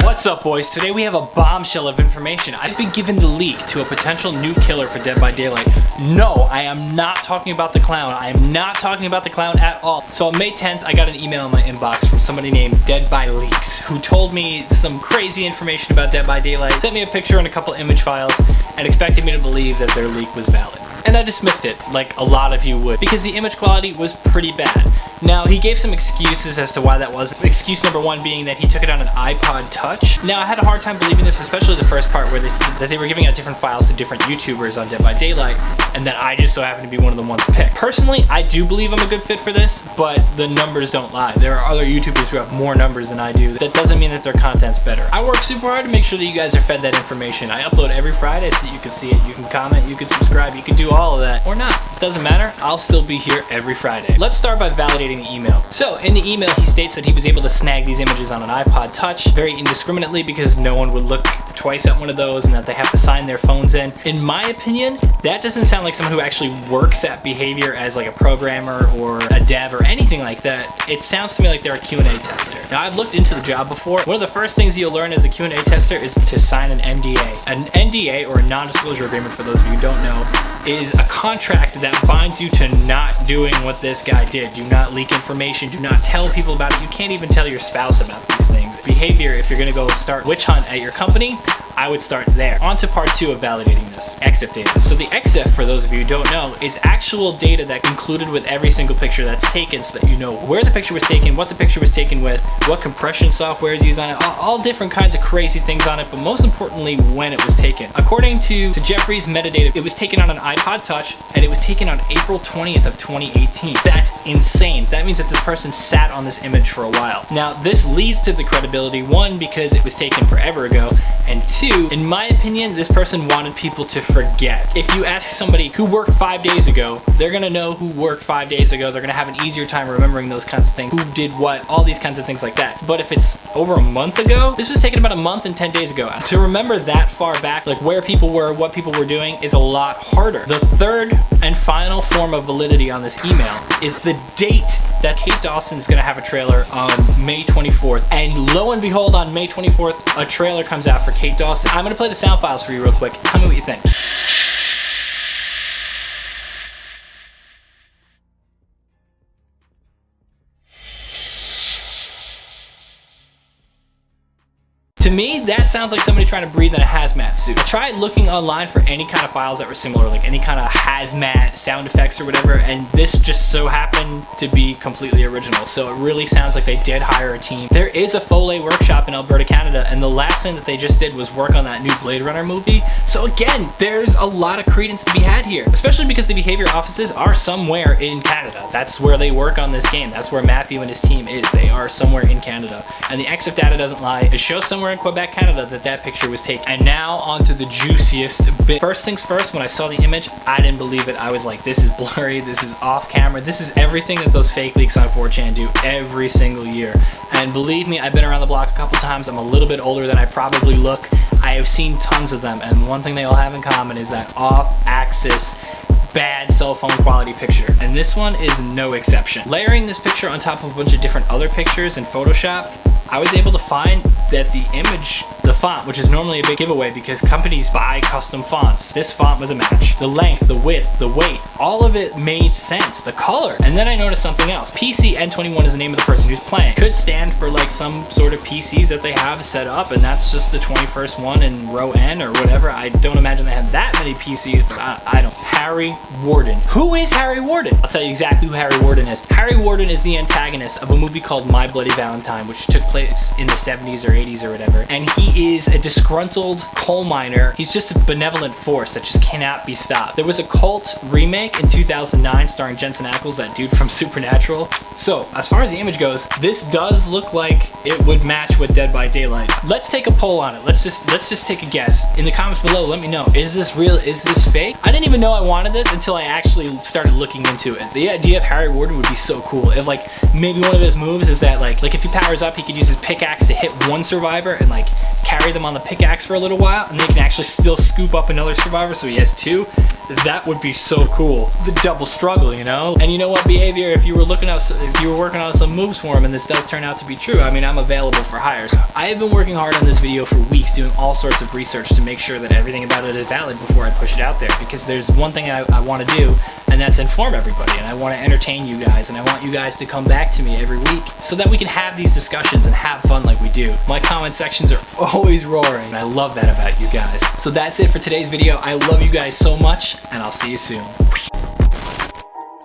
What's up, boys? Today we have a bombshell of information. I've been given the leak to a potential new killer for Dead by Daylight. No, I am not talking about the clown. I am not talking about the clown at all. So on May 10th, I got an email in my inbox from somebody named Dead by Leaks, who told me some crazy information about Dead by Daylight, sent me a picture and a couple image files, and expected me to believe that their leak was valid. And I dismissed it, like a lot of you would, because the image quality was pretty bad. Now, he gave some excuses as to why that was. Excuse number one being that he took it on an iPod Touch. Now, I had a hard time believing this, especially the first part where they said that they were giving out different files to different YouTubers on Dead by Daylight, and that I just so happened to be one of the ones picked. Personally, I do believe I'm a good fit for this, but the numbers don't lie. There are other YouTubers who have more numbers than I do. That doesn't mean that their content's better. I work super hard to make sure that you guys are fed that information. I upload every Friday so that you can see it, you can comment, you can subscribe, you can do all of that, or not. It doesn't matter, I'll still be here every Friday. Let's start by validating the email. So, in the email, he states that he was able to snag these images on an iPod Touch very indiscriminately because no one would look twice at one of those and that they have to sign their phones in. In my opinion, that doesn't sound like someone who actually works at behavior as like a programmer or a dev or anything like that. It sounds to me like they're a Q&A tester. Now, I've looked into the job before. One of the first things you'll learn as a Q&A tester is to sign an NDA. An NDA, or a non-disclosure agreement for those of you who don't know, is a contract that binds you to not doing what this guy did. Do not leak information, do not tell people about it. You can't even tell your spouse about these things. Behavior, if you're gonna go start witch hunt at your company, I would start there. On to part two of validating this, EXIF data. So the EXIF, for those of you who don't know, is actual data that included with every single picture that's taken so that you know where the picture was taken, what the picture was taken with, what compression software is used on it, all different kinds of crazy things on it, but most importantly, when it was taken. According to Jeffrey's metadata, it was taken on an iPod Touch, and it was taken on April 20th of 2018. That's insane. That means that this person sat on this image for a while. Now, this leads to the credibility, one, because it was taken forever ago, and two, in my opinion, this person wanted people to forget. If you ask somebody who worked 5 days ago, they're gonna know who worked 5 days ago. They're gonna have an easier time remembering those kinds of things, who did what, all these kinds of things like that. But if it's over a month ago, this was taken about a month and 10 days ago. To remember that far back, like where people were, what people were doing, is a lot harder. The third and final form of validity on this email is the date that Kate Dawson is gonna have a trailer on May 24th. And lo and behold, on May 24th, a trailer comes out for Kate Dawson. I'm gonna play the sound files for you real quick. Tell me what you think. To me, that sounds like somebody trying to breathe in a hazmat suit. I tried looking online for any kind of files that were similar, like any kind of hazmat sound effects or whatever, and this just so happened to be completely original. So it really sounds like they did hire a team. There is a Foley workshop in Alberta, Canada, and the last thing that they just did was work on that new Blade Runner movie. So again, there's a lot of credence to be had here, especially because the behavior offices are somewhere in Canada. That's where they work on this game. That's where Matthew and his team is. They are somewhere in Canada. And the EXIF data doesn't lie. It shows somewhere in Quebec, Canada that picture was taken. And now on to the juiciest bit. First things first, when I saw the image, I didn't believe it. I was like, this is blurry, this is off camera, this is everything that those fake leaks on 4chan do every single year. And believe me, I've been around the block a couple times. I'm a little bit older than I probably look. I have seen tons of them, and one thing they all have in common is that off-axis bad cell phone quality picture, and this one is no exception. Layering this picture on top of a bunch of different other pictures in Photoshop, I was able to find that the image, the font, which is normally a big giveaway because companies buy custom fonts, this font was a match. The length, the width, the weight, all of it made sense. The color. And then I noticed something else. PC N21 is the name of the person who's playing. Could stand for like some sort of PCs that they have set up, and that's just the 21st one in row N or whatever. I don't imagine they have that many PCs, but I don't. Harry Warden. Who is Harry Warden? I'll tell you exactly who Harry Warden is. Harry Warden is the antagonist of a movie called My Bloody Valentine, which took place in the 70s or 80s or whatever. And he is a disgruntled coal miner. He's just a benevolent force that just cannot be stopped. There was a cult remake in 2009 starring Jensen Ackles, that dude from Supernatural. So, as far as the image goes, this does look like it would match with Dead by Daylight. Let's take a poll on it. Let's just take a guess. In the comments below, let me know. Is this real? Is this fake? I didn't even know I wanted this until I actually started looking into it. The idea of Harry Warden would be so cool. If like maybe one of his moves is that like if he powers up, he could use his pickaxe to hit one survivor and like carry them on the pickaxe for a little while, and they can actually still scoop up another survivor, so he has 2. That would be so cool. The double struggle, you know? And you know what, Behavior, if you were working on some moves for him and this does turn out to be true, I mean, I'm available for hires. I have been working hard on this video for weeks, doing all sorts of research to make sure that everything about it is valid before I push it out there, because there's one thing I want to do, and that's inform everybody, and I want to entertain you guys, and I want you guys to come back to me every week so that we can have these discussions and have fun like we do. My comment sections are always roaring, and I love that about you guys. So that's it for today's video. I love you guys so much, and I'll see you soon.